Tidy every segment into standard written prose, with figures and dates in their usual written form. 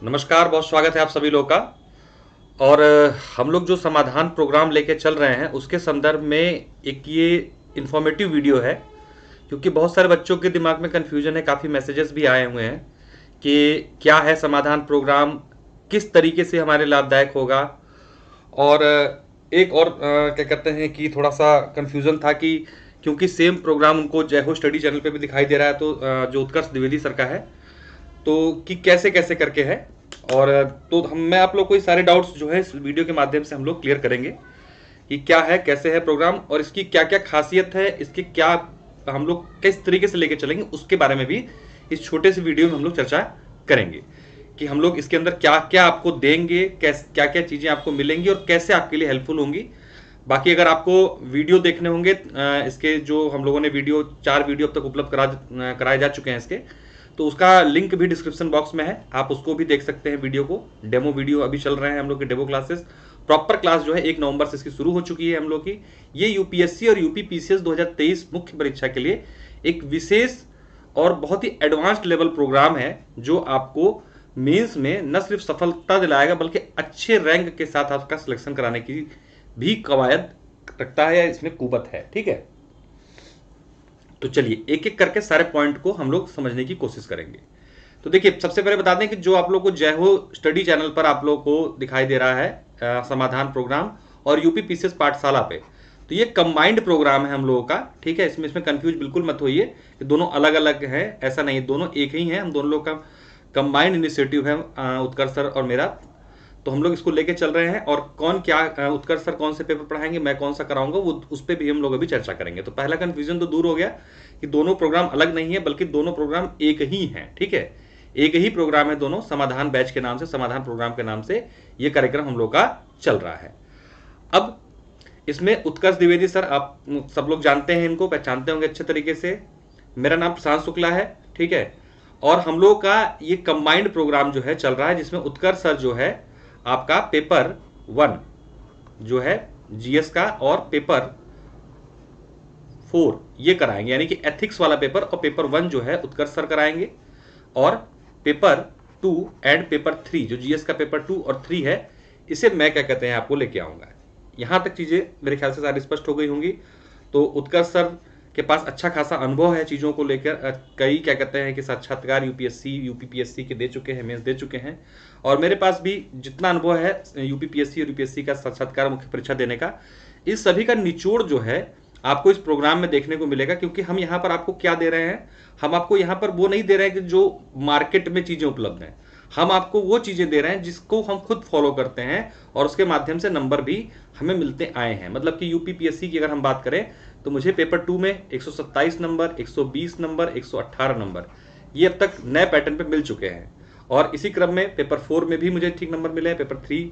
नमस्कार, बहुत स्वागत है आप सभी लोगों का। और हम लोग जो समाधान प्रोग्राम लेके चल रहे हैं उसके संदर्भ में एक ये इन्फॉर्मेटिव वीडियो है, क्योंकि बहुत सारे बच्चों के दिमाग में कन्फ्यूजन है। काफ़ी मैसेजेस भी आए हुए हैं कि क्या है समाधान प्रोग्राम, किस तरीके से हमारे लाभदायक होगा। और एक और क्या कहते हैं कि थोड़ा सा कन्फ्यूजन था कि क्योंकि सेम प्रोग्राम उनको जय हो स्टडी चैनल पे भी दिखाई दे रहा है, तो जो उत्कर्ष द्विवेदी सर का है, तो कि कैसे कैसे करके है। और तो मैं आप लोग को ये सारे डाउट्स जो है इस वीडियो के माध्यम से हम लोग क्लियर करेंगे कि क्या है, कैसे है प्रोग्राम, और इसकी क्या क्या खासियत है, इसकी क्या हम लोग किस तरीके से लेके चलेंगे, उसके बारे में भी इस छोटे से वीडियो में हम लोग चर्चा करेंगे कि हम लोग इसके अंदर क्या क्या आपको देंगे, क्या क्या चीज़ें आपको मिलेंगी और कैसे आपके लिए हेल्पफुल होंगी। बाकी अगर आपको वीडियो देखने होंगे, इसके जो हम लोगों ने 4 वीडियो अब तक उपलब्ध कराए जा चुके हैं इसके, तो उसका लिंक भी डिस्क्रिप्शन बॉक्स में है, आप उसको भी देख सकते हैं। वीडियो को डेमो वीडियो अभी चल रहे हैं हम लोग के डेमो क्लासेस। प्रॉपर क्लास जो है 1 नवंबर से इसकी शुरू हो चुकी है हम लोग की। ये यूपीएससी और यूपी पीसीएस 2023 मुख्य परीक्षा के लिए एक विशेष और बहुत ही एडवांस्ड लेवल प्रोग्राम है, जो आपको मेंस में न सिर्फ सफलता दिलाएगा बल्कि अच्छे रैंक के साथ आपका सिलेक्शन कराने की भी कवायद रखता है, या इसमें कुवत है। ठीक है, तो चलिए एक एक करके सारे पॉइंट को हम लोग समझने की कोशिश करेंगे। तो देखिए, सबसे पहले बता दें कि जो आप लोग को जय हो स्टडी चैनल पर आप लोग को दिखाई दे रहा है समाधान प्रोग्राम, और यूपी पीसीएस पाठशाला पे, तो ये कंबाइंड प्रोग्राम है हम लोगों का। ठीक है, इसमें कंफ्यूज बिल्कुल मत होइए कि दोनों अलग अलग हैं, ऐसा नहीं, दोनों एक ही हैं। हम दोनों लोग का कंबाइंड इनिशिएटिव है, उत्कर्ष सर और मेरा। तो हम लोग इसको लेके चल रहे हैं, और कौन क्या उत्कर्ष सर कौन से पेपर पढ़ाएंगे, मैं कौन सा कराऊंगा, वो उस पर भी हम लोग अभी चर्चा करेंगे। तो पहला कंफ्यूजन तो दूर हो गया कि दोनों प्रोग्राम अलग नहीं है, बल्कि दोनों प्रोग्राम एक ही हैं। ठीक है, एक ही प्रोग्राम है दोनों, समाधान बैच के नाम से, समाधान प्रोग्राम के नाम से ये कार्यक्रम हम लोग का चल रहा है। अब इसमें उत्कर्ष द्विवेदी सर आप सब लोग जानते हैं, इनको पहचानते होंगे अच्छे तरीके से। मेरा नाम प्रशांत शुक्ला है। ठीक है, और हम लोग का ये कंबाइंड प्रोग्राम जो है चल रहा है, जिसमें उत्कर्ष सर जो है आपका पेपर 1 जो है जीएस का, और पेपर 4 ये कराएंगे, यानी कि एथिक्स वाला पेपर, और पेपर 1 जो है उत्कर्ष सर कराएंगे, और पेपर 2 एंड पेपर 3 जो जीएस का पेपर 2 और 3 है, इसे मैं क्या कहते हैं आपको लेके आऊंगा। यहां तक चीजें मेरे ख्याल से सारी स्पष्ट हो गई होंगी। तो उत्कर्ष सर के पास अच्छा खासा अनुभव है चीज़ों को लेकर, कई क्या कहते हैं कि साक्षात्कार यूपीएससी यूपीपीएससी के दे चुके हैं, मेंस दे चुके हैं, और मेरे पास भी जितना अनुभव है यूपीपीएससी और यूपीएससी का साक्षात्कार मुख्य परीक्षा देने का, इस सभी का निचोड़ जो है आपको इस प्रोग्राम में देखने को मिलेगा। क्योंकि हम यहाँ पर आपको क्या दे रहे हैं, हम आपको यहाँ पर वो नहीं दे रहे हैं कि जो मार्केट में चीज़ें उपलब्ध हैं, हम आपको वो चीज़ें दे रहे हैं जिसको हम खुद फॉलो करते हैं, और उसके माध्यम से नंबर भी हमें मिलते आए हैं। मतलब कि यूपीपीएससी की अगर हम बात करें, तो मुझे पेपर 2 में 127 नंबर, 120 नंबर, 118 नंबर ये अब तक नए पैटर्न पे मिल चुके हैं। और इसी क्रम में पेपर 4 में भी मुझे ठीक नंबर मिले हैं। पेपर 3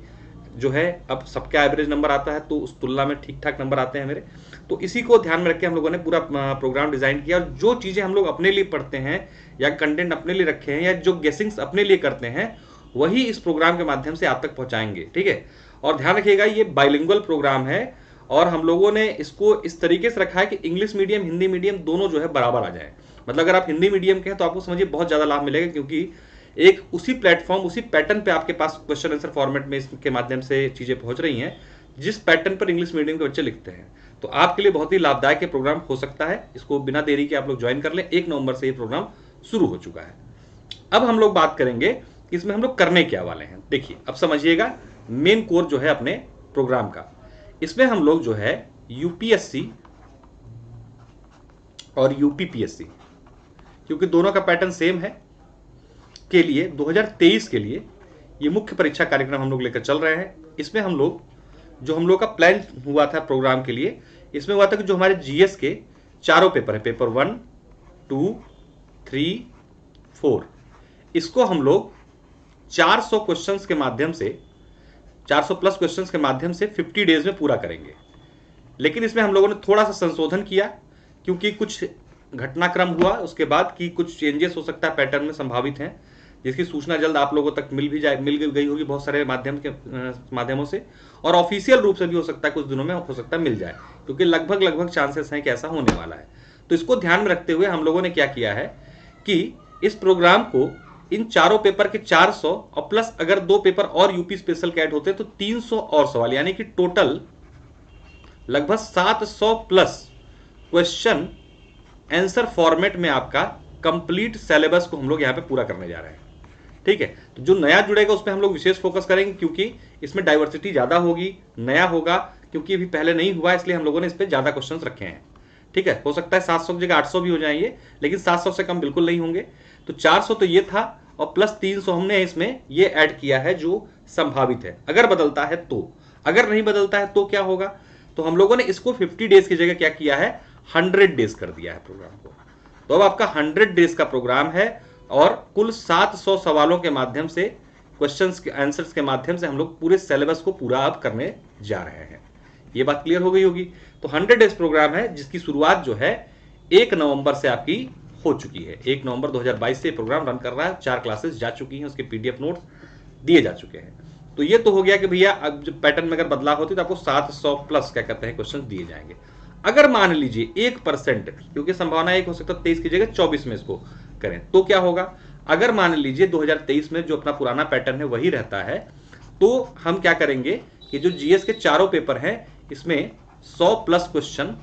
जो है अब सबका एवरेज नंबर आता है, तो उस तुलना में ठीक ठाक नंबर आते हैं मेरे। तो इसी को ध्यान में रख के हम लोगों ने पूरा प्रोग्राम डिजाइन किया, और जो चीज़ें हम लोग अपने लिए पढ़ते हैं, या कंटेंट अपने लिए रखे हैं, या जो गेसिंग्स अपने लिए करते हैं, वही इस प्रोग्राम के माध्यम से आप तक पहुंचाएंगे। ठीक है, और ध्यान रखिएगा ये बाइलिंगुअल प्रोग्राम है, और हम लोगों ने इसको इस तरीके से रखा है कि इंग्लिश मीडियम हिंदी मीडियम दोनों जो है बराबर आ जाए। मतलब अगर आप हिंदी मीडियम के हैं तो आपको समझिए बहुत ज़्यादा लाभ मिलेगा, क्योंकि एक उसी प्लेटफॉर्म, उसी पैटर्न पे आपके पास क्वेश्चन आंसर फॉर्मेट में इसके माध्यम से चीज़ें पहुंच रही हैं, जिस पैटर्न पर इंग्लिश मीडियम के बच्चे लिखते हैं। तो आपके लिए बहुत ही लाभदायक ये प्रोग्राम हो सकता है। इसको बिना देरी के आप लोग ज्वाइन कर लें। 1 नवंबर से ये प्रोग्राम शुरू हो चुका है। अब हम लोग बात करेंगे कि इसमें हम लोग करने क्या वाले हैं। देखिए, अब समझिएगा मेन कोर जो है अपने प्रोग्राम का, इसमें हम लोग जो है यूपीएससी और यूपीपीएससी, क्योंकि दोनों का पैटर्न सेम है, के लिए 2023 के लिए ये मुख्य परीक्षा कार्यक्रम हम लोग लेकर चल रहे हैं। इसमें हम लोग जो हम लोग का प्लान हुआ था प्रोग्राम के लिए, इसमें हुआ था कि जो हमारे जीएस के चारों पेपर है, पेपर 1, 2, 3, 4, इसको हम लोग 400 क्वेश्चंस के माध्यम से, 400 प्लस क्वेश्चंस के माध्यम से 50 डेज में पूरा करेंगे। लेकिन इसमें हम लोगों ने थोड़ा सा संशोधन किया, क्योंकि कुछ घटनाक्रम हुआ उसके बाद कि कुछ चेंजेस हो सकता है पैटर्न में संभावित हैं, जिसकी सूचना जल्द आप लोगों तक मिल गई होगी बहुत सारे माध्यमों से, और ऑफिशियल रूप से भी हो सकता है कुछ दिनों में हो सकता है मिल जाए, क्योंकि लगभग चांसेस हैं कि ऐसा होने वाला है। तो इसको ध्यान में रखते हुए हम लोगों ने क्या किया है कि इस प्रोग्राम को इन चारों पेपर के 400 और प्लस अगर 2 पेपर और यूपी स्पेशल के ऐड होते तो 300 और सवाल, यानी कि टोटल लगभग 700 प्लस क्वेश्चन आंसर फॉर्मेट में आपका कंप्लीट सिलेबस को हम लोग यहां पे पूरा करने जा रहे हैं। ठीक है, तो जो नया जुड़ेगा उस पर हम लोग विशेष फोकस करेंगे, क्योंकि इसमें डाइवर्सिटी ज्यादा होगी, नया होगा, क्योंकि अभी पहले नहीं हुआ, इसलिए हम लोगों ने इस पर ज्यादा क्वेश्चंस रखे हैं। ठीक है, हो सकता है 700 की जगह 800 भी हो जाएंगे, लेकिन 700 से कम बिल्कुल नहीं होंगे। तो 400 तो ये था, और प्लस 300 हमने इसमें ये ऐड किया है जो संभावित है, अगर बदलता है तो। अगर नहीं बदलता है तो क्या होगा, तो हम लोगों ने इसको 50 डेज की जगह क्या किया है, 100 डेज कर दिया है प्रोग्राम को। तो अब आपका 100 डेज का प्रोग्राम है, और कुल 700 सवालों के माध्यम से, क्वेश्चंस के आंसर्स के माध्यम से हम लोग पूरे सिलेबस को पूरा अब करने जा रहे हैं। ये बात क्लियर हो गई होगी। तो 100 डेज प्रोग्राम है, जिसकी शुरुआत जो है 1 नवंबर से आपकी हो चुकी है। 1 नवंबर 2022 से प्रोग्राम रन कर रहा है। 4 क्लासेस जा चुकी हैं, उसके पीडीएफ नोट्स दिए जा चुके हैं। तो ये तो हो गया कि भैया अब जब पैटर्न में अगर बदलाव होती है तो आपको 700 प्लस क्या कहते हैं क्वेश्चन दिए जाएंगे। अगर मान लीजिए 1%, क्योंकि संभावना एक हो सकता है 23 की जगह 24 में इसको करें, तो क्या होगा, अगर मान लीजिए 2023 में जो अपना पुराना पैटर्न है वही रहता है, तो हम क्या करेंगे कि जो जीएस के चारों पेपर हैं इसमें 100 प्लस क्वेश्चन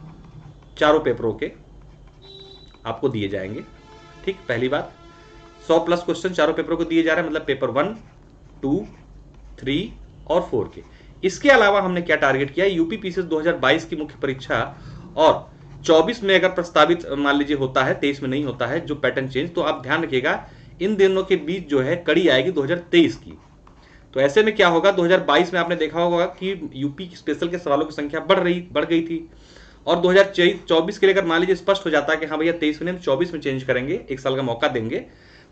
चारों पेपरों के आपको दिए जाएंगे। ठीक, पहली बात 100 प्लस क्वेश्चन चारों पेपरों को दिए जा रहे हैं, मतलब पेपर 1, 2, 3 और 4 के। इसके अलावा हमने क्या टारगेट किया, यूपी पीसीएस 2022 की मुख्य परीक्षा और 24 में अगर प्रस्तावित मान लीजिए होता है, 23 में नहीं होता है जो पैटर्न चेंज, तो आप ध्यान रखिएगा इन दिनों के बीच जो है कड़ी आएगी 2023 की। तो ऐसे में क्या होगा, 2022 में आपने देखा होगा कि यूपी स्पेशल के सवालों की संख्या बढ़ गई थी, और 2024 के लिए अगर मान लीजिए स्पष्ट हो जाता है कि हाँ भैया 23 में हम 24 में चेंज करेंगे, 1 साल का मौका देंगे,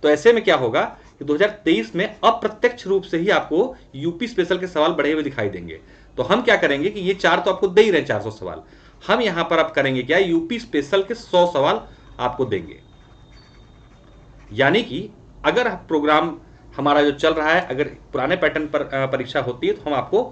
तो ऐसे में क्या होगा कि 2023 में अप्रत्यक्ष रूप से ही आपको यूपी स्पेशल के सवाल बढ़े हुए दिखाई देंगे। तो हम क्या करेंगे कि ये 4 तो आपको दे ही रहे 400 सवाल, हम यहां पर अब करेंगे क्या, यूपी स्पेशल के 100 सवाल आपको देंगे। यानी कि अगर प्रोग्राम हमारा जो चल रहा है, अगर पुराने पैटर्न पर परीक्षा होती है तो हम आपको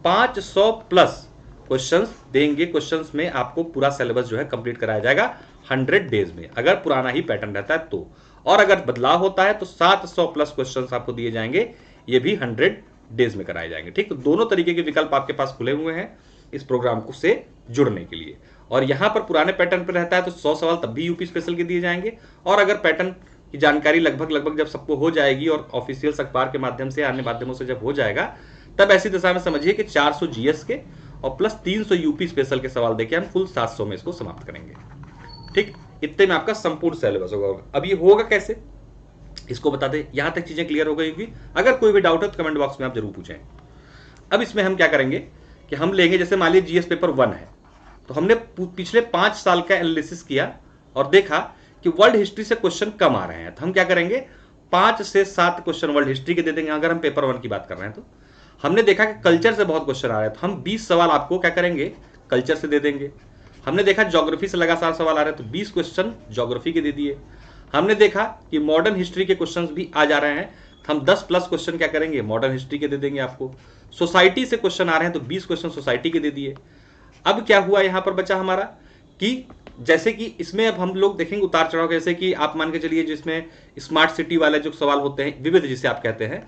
500 प्लस क्वेश्चंस देंगे। क्वेश्चंस में आपको पूरा सिलेबस जो है कंप्लीट कराया जाएगा 100 डेज में, अगर पुराना ही पैटर्न रहता है तो। और अगर बदलाव होता है तो 700 प्लस क्वेश्चंस आपको दिए जाएंगे, ये भी 100 डेज में कराए जाएंगे। ठीक, तो दोनों तरीके के विकल्प आपके पास खुले हुए हैं इस प्रोग्राम को से जुड़ने के लिए। और यहां पर पुराने पैटर्न पर रहता है तो 100 सवाल तब भी यूपी स्पेशल के दिए जाएंगे, और अगर पैटर्न की जानकारी लगभग जब सबको हो जाएगी और ऑफिशियल अखबार के माध्यम से, अन्य माध्यमों से जब हो जाएगा, तब ऐसी दशा में समझिए कि 400 जीएस के और प्लस 300 यूपी स्पेशल के सवाल देके हम कुल 700 में इसको समाप्त करेंगे। ठीक, इतने में आपका संपूर्ण सिलेबस होगा। अब ये होगा कैसे, इसको बता दें। यहां तक चीजें क्लियर हो गई होगी। अगर कोई भी डाउट है तो कमेंट बॉक्स में आप जरूर पूछें। अब इसमें हम क्या करेंगे कि हम लेंगे, जैसे मान लीजिए जीएस पेपर 1 है, तो हमने पिछले 5 साल का एनालिसिस किया और देखा कि वर्ल्ड हिस्ट्री से क्वेश्चन कम आ रहे हैं, तो हम क्या करेंगे 5 से 7 क्वेश्चन वर्ल्ड हिस्ट्री के दे देंगे। अगर हम पेपर 1 की बात कर रहे हैं तो हमने देखा कि कल्चर से बहुत क्वेश्चन आ रहे हैं, तो हम 20 सवाल आपको क्या करेंगे, कल्चर से दे देंगे। हमने देखा ज्योग्राफी से लगातार सवाल आ रहे हैं, तो 20 क्वेश्चन ज्योग्राफी के दे दिए। हमने देखा कि मॉडर्न हिस्ट्री के क्वेश्चन भी आ जा रहे हैं, तो हम 10 प्लस क्वेश्चन क्या करेंगे, मॉडर्न हिस्ट्री के दे देंगे आपको। सोसाइटी से क्वेश्चन आ रहे हैं तो 20 क्वेश्चन सोसाइटी के दे दिए। अब क्या हुआ यहां पर बचा हमारा कि जैसे कि इसमें अब हम लोग देखेंगे उतार चढ़ाव, जैसे कि आप मान के चलिए जिसमें स्मार्ट सिटी वाले जो सवाल होते हैं, विविध जिसे आप कहते हैं,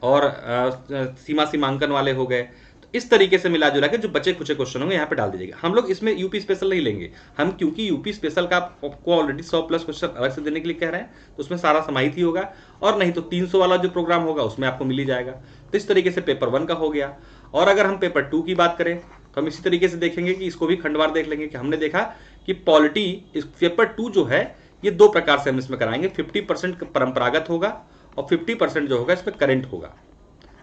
और सीमा सीमांकन वाले हो गए, तो इस तरीके से मिला जुला के जो बचे खुचे क्वेश्चन होंगे यहाँ पे डाल दीजिएगा। हम लोग इसमें यूपी स्पेशल नहीं लेंगे हम, क्योंकि यूपी स्पेशल का आपको ऑलरेडी 100 प्लस क्वेश्चन अलग से देने के लिए कह रहे हैं, तो उसमें सारा समाहित ही होगा, और नहीं तो 300 वाला जो प्रोग्राम होगा उसमें आपको मिल ही जाएगा। तो इस तरीके से पेपर 1 का हो गया। और अगर हम पेपर 2 की बात करें तो हम इसी तरीके से देखेंगे कि इसको भी खंडवार देख लेंगे कि हमने देखा कि पॉलिटी इस पेपर 2 जो है ये 2 प्रकार से हम इसमें कराएंगे, 50% परंपरागत होगा और 50% जो होगा इसमें करंट होगा।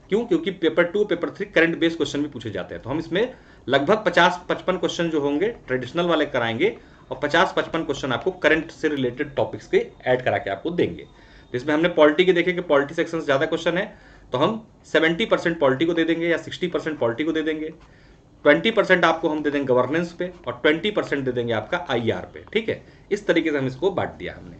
क्यों, क्योंकि paper 2 paper 3 current based question भी पूछे जाते हैं, तो हम इसमें लगभग 50-55 क्वेश्चन जो होंगे ट्रेडिशनल वाले कराएंगे, और 50-55 क्वेश्चन आपको करंट से रिलेटेड टॉपिक्स के ऐड करा के आपको देंगे। जिसमें हमने पॉलिटी के देखे कि पॉलिटी सेक्शन से ज्यादा क्वेश्चन है, तो हम 70% पॉलिटी को दे देंगे या 60% पॉलिटी को दे देंगे, 20% आपको हम दे देंगे गवर्नेंस पे, और 20% दे देंगे आपका आईआर पे। ठीक है, इस तरीके से हम इसको बांट दिया हमने।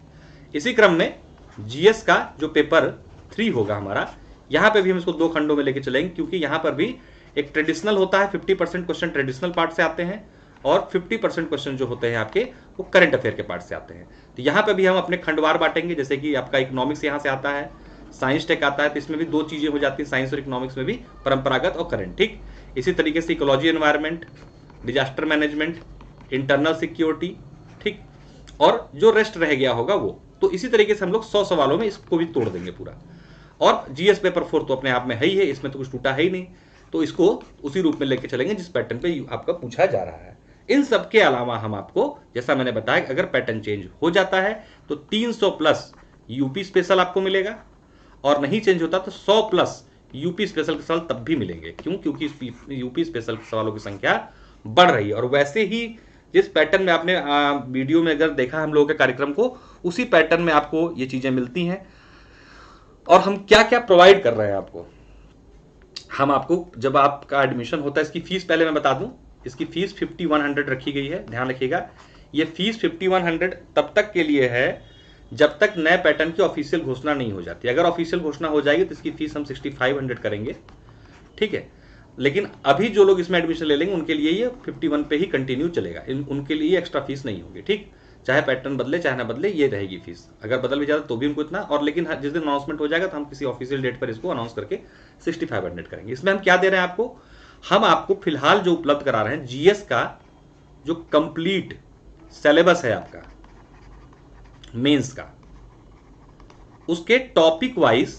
इसी क्रम में जीएस का जो पेपर 3 होगा हमारा, यहां पे भी हम इसको 2 खंडों में लेके चलेंगे, क्योंकि यहां पर भी एक ट्रेडिशनल होता है, 50% क्वेश्चन ट्रेडिशनल पार्ट से आते हैं, और 50% क्वेश्चन जो होते हैं आपके वो करंट अफेयर के पार्ट से आते हैं। तो यहाँ पे भी हम अपने खंडवार बांटेंगे, जैसे कि आपका इकोनॉमिक्स यहाँ से आता है, साइंस टेक आता है, तो इसमें भी दो चीजें हो जाती हैं, साइंस और इकोनॉमिक्स में भी, परंपरागत और करंट। ठीक, इसी तरीके से ecology environment, disaster management, internal security, ठीक, और जो रेस्ट रह गया होगा वो। तो इसी तरीके से हम लोग 100 सवालों में इसको भी तोड़ देंगे पूरा। और जीएस पेपर 4 तो अपने आप में है ही है, इसमें तो कुछ टूटा है ही नहीं, तो इसको उसी रूप में लेके चलेंगे जिस पैटर्न पे आपका पूछा जा रहा है। इन सब के अलावा हम आपको, जैसा मैंने बताया, अगर पैटर्न चेंज हो जाता है तो 300 प्लस यूपी स्पेशल आपको मिलेगा, और नहीं चेंज होता तो 100 प्लस यूपी स्पेशल के सवाल तब भी मिलेंगे। क्यों? क्योंकि यूपी स्पेशल सवालों की संख्या बढ़ रही है। और वैसे ही जिस पैटर्न में आपने वीडियो में अगर देखा हम लोगों के कार्यक्रम को, उसी पैटर्न में आपको ये चीजें मिलती हैं। और हम क्या क्या प्रोवाइड कर रहे हैं आपको, हम आपको जब आपका एडमिशन होता है, इसकी फीस पहले मैं बता दूं, इसकी फीस 5100 रखी गई है, ध्यान रखिएगा। ये फीस 5100 तब तक के लिए है जब तक नए पैटर्न की ऑफिशियल घोषणा नहीं हो जाती। अगर ऑफिशियल घोषणा हो जाएगी तो इसकी फीस हम 6500 करेंगे, ठीक है। लेकिन अभी जो लोग इसमें एडमिशन ले लेंगे उनके लिए ये 51 पे ही कंटिन्यू चलेगा, उनके लिए एक्स्ट्रा फीस नहीं होगी, ठीक। चाहे पैटर्न बदले चाहे ना बदले, ये रहेगी फीस। अगर बदल भी जाता तो भी उनको इतना, और लेकिन जिस दिन अनाउंसमेंट हो जाएगा तो हम किसी ऑफिशियल डेट पर इसको अनाउंस करके 6500 करेंगे। इसमें हम क्या दे रहे हैं आपको, हम आपको फिलहाल जो उपलब्ध करा रहे हैं जीएस का जो कंप्लीट सिलेबस है आपका मेंस का, उसके टॉपिक वाइज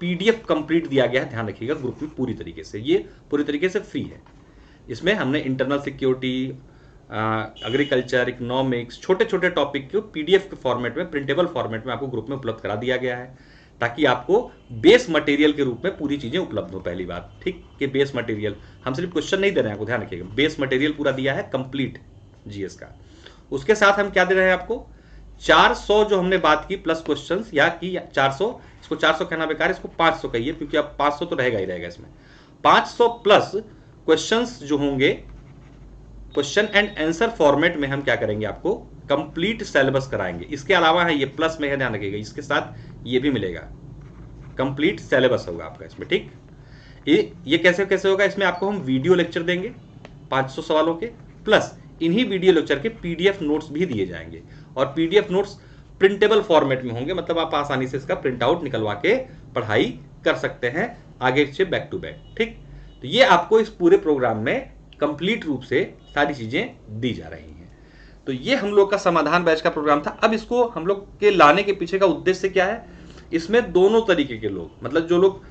पीडीएफ कंप्लीट दिया गया है। ध्यान रखिएगा, ग्रुप में पूरी तरीके से, ये पूरी तरीके से फ्री है। इसमें हमने इंटरनल सिक्योरिटी, एग्रीकल्चर, इकोनॉमिक्स, छोटे छोटे टॉपिक को पीडीएफ के फॉर्मेट में, प्रिंटेबल फॉर्मेट में आपको ग्रुप में उपलब्ध करा दिया गया है, ताकि आपको बेस मटेरियल के रूप में पूरी चीजें उपलब्ध हो। पहली बात, ठीक, कि बेस मटेरियल, हम सिर्फ क्वेश्चन नहीं दे रहे हैं आपको, ध्यान रखिएगा, बेस मटेरियल पूरा दिया है कंप्लीट जीएस का। उसके साथ हम क्या दे रहे हैं आपको, 400 जो हमने बात की प्लस क्वेश्चंस, या कि 400, इसको 400 कहना बेकार, इसको 500 कहिए, क्योंकि अब 500 तो रहेगा ही रहेगा इसमें। 500 प्लस क्वेश्चंस जो होंगे क्वेश्चन एंड आंसर फॉर्मेट में, हम क्या करेंगे, आपको कंप्लीट सिलेबस कराएंगे। इसके अलावा है, ये प्लस में है, ध्यान रखिएगा, इसके साथ ये भी मिलेगा, कंप्लीट सिलेबस होगा आपका इसमें, ठीक। ये कैसे कैसे होगा, इसमें आपको हम वीडियो लेक्चर देंगे 500 सवालों के, प्लस इन्हीं वीडियो लेक्चर के पीडीएफ नोट्स भी दिए जाएंगे। और पीडीएफ नोट्स प्रिंटेबल फॉर्मेट में होंगे, मतलब आप आसानी से इसका प्रिंट आउट निकलवा के पढ़ाई कर सकते हैं आगे से बैक टू बैक, ठीक। तो ये आपको इस पूरे प्रोग्राम में कंप्लीट रूप से सारी चीजें दी जा रही हैं। तो ये हम लोग का समाधान बैच का प्रोग्राम था। अब इसको हम लोग के लाने के पीछे का उद्देश्य क्या है, इसमें दोनों तरीके के लोग, मतलब जो लोग,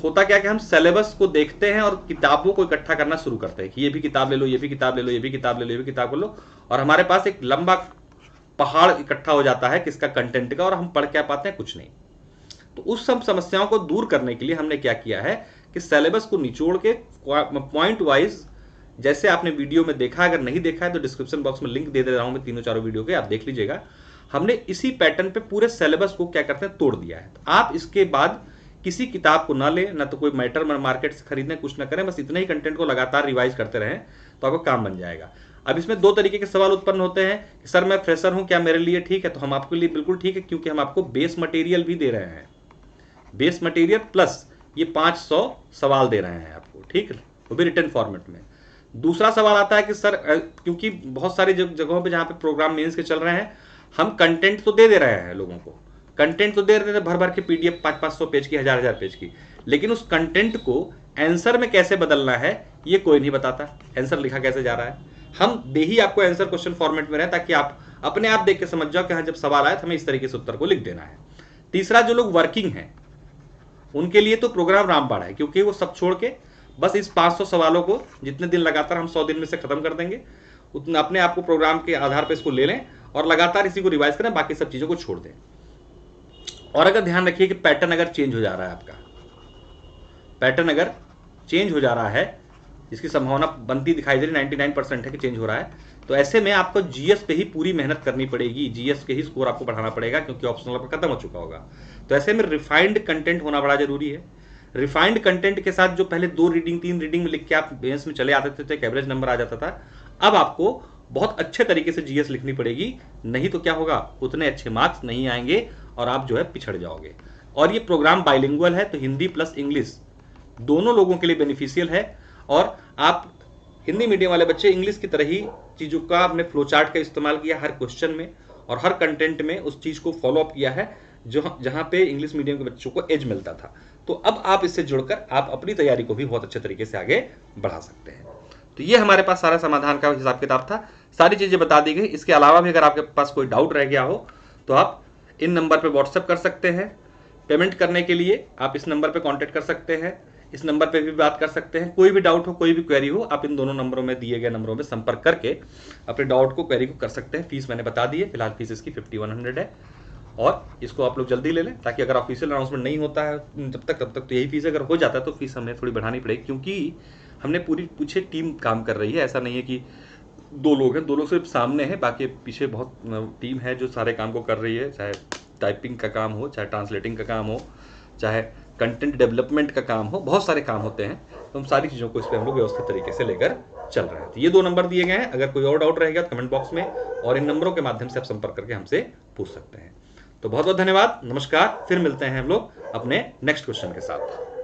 होता क्या कि हम सिलेबस को देखते हैं और किताबों को इकट्ठा करना शुरू करते हैं कि ये भी किताब ले लो, ये भी किताब ले लो, ये भी किताब ले लो, ये भी किताब ले लो, और हमारे पास एक लंबा पहाड़ इकट्ठा हो जाता है किसका, कंटेंट का, और हम पढ़ क्या पाते हैं, कुछ नहीं। तो उस सब समस्याओं को दूर करने के लिए हमने क्या किया है कि सिलेबस को निचोड़ के पॉइंट वाइज, जैसे आपने वीडियो में देखा, अगर नहीं देखा है तो डिस्क्रिप्शन बॉक्स में लिंक दे रहा हूं मैं, तीनों चारों वीडियो के, आप देख लीजिएगा। हमने इसी पैटर्न पे पूरे सिलेबस को क्या करते हैं, तोड़ दिया है। तो आप इसके बाद किसी किताब को ना ले, ना तो कोई मैटर मार्केट से खरीदने, कुछ ना करें, बस इतने ही कंटेंट को लगातार रिवाइज करते रहें तो आपको काम बन जाएगा। अब इसमें दो तरीके के सवाल उत्पन्न होते हैं कि सर मैं फ्रेशर हूं, क्या मेरे लिए ठीक है? तो हम आपके लिए बिल्कुल ठीक है, क्योंकि हम आपको बेस मटेरियल भी दे रहे हैं, बेस मटेरियल प्लस ये 500 सवाल दे रहे हैं आपको, ठीक है, वो भी रिटन फॉर्मेट में। दूसरा सवाल आता है कि सर क्योंकि बहुत सारी जगहों पे जहां पे प्रोग्राम मेंस के चल रहे हैं, हम कंटेंट तो दे रहे हैं लोगों को, कंटेंट तो दे रहे थे भर भर के पीडीएफ 500-500 पेज की, 1000-1000 पेज की, लेकिन उस कंटेंट को आंसर में कैसे बदलना है ये कोई नहीं बताता, आंसर लिखा कैसे जा रहा है। हम दे ही आपको आंसर क्वेश्चन फॉर्मेट में रहे, ताकि आप अपने आप देख के समझ जाओ कि हाँ, जब सवाल आए तो हमें इस तरीके से उत्तर को लिख देना है। तीसरा, जो लोग वर्किंग हैं उनके लिए तो प्रोग्राम रामबाण है, क्योंकि वो सब छोड़ के बस इस 500 सवालों को जितने दिन लगातार, हम 100 दिन में से खत्म कर देंगे, उतना अपने आप को प्रोग्राम के आधार पर इसको ले लें और लगातार इसी को रिवाइज करें, बाकी सब चीजों को छोड़ दें। और अगर ध्यान रखिए कि पैटर्न अगर चेंज हो जा रहा है, आपका पैटर्न अगर चेंज हो जा रहा है, जिसकी संभावना बनती दिखाई दे रही 99% है कि चेंज हो रहा है, तो ऐसे में आपको जीएस पे ही पूरी मेहनत करनी पड़ेगी, जीएस के ही स्कोर आपको बढ़ाना पड़ेगा, क्योंकि ऑप्शनल आपका खत्म हो चुका होगा। तो ऐसे में रिफाइंड कंटेंट होना बड़ा जरूरी है। रिफाइंड कंटेंट के साथ जो पहले 2 रीडिंग 3 रीडिंग में लिख के आप बेस में चले आते थे तो एक एवरेज नंबर आ जाता था, अब आपको बहुत अच्छे तरीके से जीएस लिखनी पड़ेगी, नहीं तो क्या होगा, उतने अच्छे मार्क्स नहीं आएंगे और आप जो है पिछड़ जाओगे। और ये प्रोग्राम बाइलिंगुअल है, तो हिंदी प्लस इंग्लिश दोनों लोगों के लिए बेनिफिशियल है। और आप हिंदी मीडियम वाले बच्चे इंग्लिश की तरह ही चीज़ों का अपने फ्लो चार्ट का इस्तेमाल किया हर क्वेश्चन में और हर कंटेंट में उस चीज़ को फॉलो अप किया है जो जहाँ पे इंग्लिश मीडियम के बच्चों को एज मिलता था। तो अब आप इससे जुड़कर आप अपनी तैयारी को भी बहुत अच्छे तरीके से आगे बढ़ा सकते हैं। तो ये हमारे पास सारा समाधान का हिसाब किताब था, सारी चीज़ें बता दी गई। इसके अलावा भी अगर आपके पास कोई डाउट रह गया हो तो आप इन नंबर पर व्हाट्सएप कर सकते हैं। पेमेंट करने के लिए आप इस नंबर पर कॉन्टैक्ट कर सकते हैं, इस नंबर पे भी बात कर सकते हैं। कोई भी डाउट हो, कोई भी क्वेरी हो, आप इन दोनों नंबरों में दिए गए नंबरों में संपर्क करके अपने डाउट को, क्वेरी को कर सकते हैं। फीस मैंने बता दी है, फिलहाल फीस इसकी 5100 है और इसको आप लोग जल्दी ले लें ताकि अगर ऑफिशियल अनाउंसमेंट नहीं होता है तब तक तो यही फीस, अगर हो जाता है तो फीस हमें थोड़ी बढ़ानी पड़ेगी क्योंकि हमने पूरी पीछे टीम काम कर रही है। ऐसा नहीं है कि 2 लोग हैं, 2 लोग सिर्फ सामने हैं, बाकी पीछे बहुत टीम है जो सारे काम को कर रही है, चाहे टाइपिंग का काम हो, चाहे ट्रांसलेटिंग का काम हो, चाहे कंटेंट डेवलपमेंट का काम हो, बहुत सारे काम होते हैं। तो हम सारी चीज़ों को इस पर हम लोग व्यवस्थित तरीके से लेकर चल रहे हैं। तो ये 2 नंबर दिए गए हैं, अगर कोई और डाउट रहेगा तो कमेंट बॉक्स में और इन नंबरों के माध्यम से आप संपर्क करके हमसे पूछ सकते हैं। तो बहुत बहुत धन्यवाद, नमस्कार। फिर मिलते हैं हम लोग अपने नेक्स्ट क्वेश्चन के साथ।